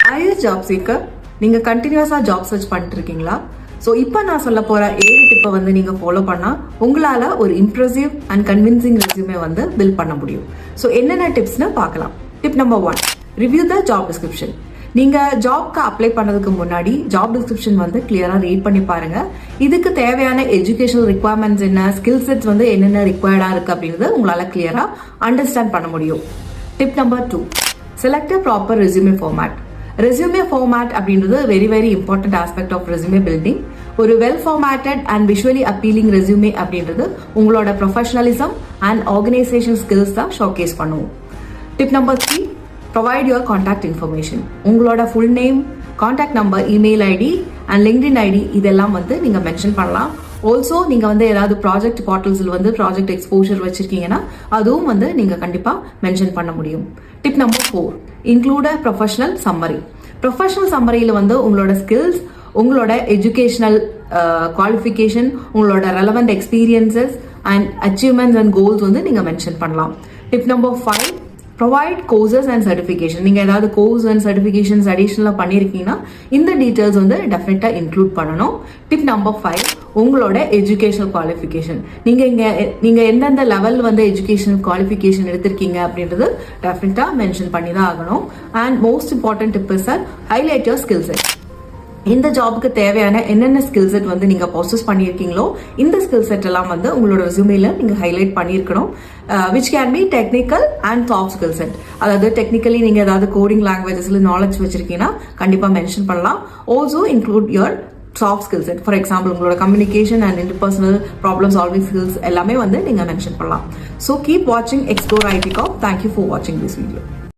Are you a job seeker? நீங்கள் கண்டினியூஸாக job search பண்ணிட்டு இருக்கீங்களா? ஸோ இப்போ நான் சொல்ல போகிற 7 டிப்பை வந்து நீங்கள் ஃபாலோ பண்ணால் உங்களால் ஒரு இம்ப்ரெசிவ் அண்ட் கன்வின்சிங் ரெஸ்யூமே வந்து பில்ட் பண்ண முடியும். ஸோ என்னென்ன டிப்ஸ்னு பார்க்கலாம். Tip number 1, review the job description. நீங்கள் ஜாப்க்கு அப்ளை பண்ணதுக்கு முன்னாடி ஜாப் டிஸ்கிரிப்ஷன் வந்து கிளியராக ரீட் பண்ணி பாருங்கள். இதுக்கு தேவையான எஜுகேஷனல் ரிக்வயர்மெண்ட்ஸ் என்ன, ஸ்கில் செட்ஸ் வந்து என்னென்ன ரிக்வயர்டாக இருக்குது அப்படின்றத உங்களால் கிளியராக அண்டர்ஸ்டாண்ட் பண்ண முடியும். Tip number 2, select a proper resume format. Resume format அப்படின்றது very important aspect of resume building. ஒரு well formatted and visually appealing resume அப்படின்றது உங்களோட ப்ரொஃபஷனலிசம் அண்ட் ஆர்கனைசேஷன் ஸ்கில்ஸ் தான் ஷோகேஸ் பண்ணுவோம். Tip number 3, provide your contact information. உங்களோட full name, contact number, email ID and LinkedIn ID இதெல்லாம் வந்து நீங்கள் mention பண்ணலாம். ஆல்சோ நீங்கள் வந்து ஏதாவது ப்ராஜெக்ட் போர்ட்டல்ஸில் வந்து ப்ராஜெக்ட் எக்ஸ்போஷர் வச்சிருக்கீங்கன்னா அதுவும் வந்து நீங்கள் கண்டிப்பாக மென்ஷன் பண்ண முடியும். Tip number 4, include a professional summary. Professional சம்மரியில் வந்து உங்களோட ஸ்கில்ஸ், உங்களோட எஜுகேஷனல் குவாலிஃபிகேஷன், உங்களோட relevant experiences and achievements and goals வந்து நீங்கள் மென்ஷன் பண்ணலாம். Tip number 5, provide courses and certification. நீங்கள் ஏதாவது கோர்ஸ் அண்ட் சர்டிஃபிகேஷன்ஸ் அடிஷ்னலாக பண்ணியிருக்கீங்கன்னா இந்த டீட்டெயில்ஸ் வந்து டெஃபினட்டாக இன்க்ளூட் பண்ணணும். டிப் நம்பர் 5, உங்களோட எஜுகேஷனல் குவாலிஃபிகேஷன். நீங்கள் எந்தெந்த லெவல் வந்து எஜுகேஷனல் குவாலிஃபிகேஷன் எடுத்திருக்கீங்க அப்படின்றது டெஃபினட்டாக மென்ஷன் பண்ணி தான் ஆகணும். And most important tip is sir, highlight your skill set. இந்த ஜாபுக்கு தேவையான என்னென்ன ஸ்கில் செட் வந்து நீங்கள் ப்ராசஸ் பண்ணியிருக்கீங்களோ இந்த ஸ்கில் செட் எல்லாம் வந்து உங்களோட ரெஸ்யூமேல நீங்கள் ஹைலைட் பண்ணியிருக்கணும். Which can be technical and soft skill set. அதாவது டெக்னிக்கலி நீங்கள் ஏதாவது கோடிங் லாங்குவேஜஸ்ல நாலேஜ் வச்சிருக்கீங்கன்னா கண்டிப்பாக மென்ஷன் பண்ணலாம். Also include your soft skill set. For example உங்களோட communication and interpersonal problem solving skills எல்லாமே வந்து நீங்கள் மென்ஷன் பண்ணலாம். ஸோ கீப் வாட்சிங் Xplore IT Corp. Thank you for watching this video.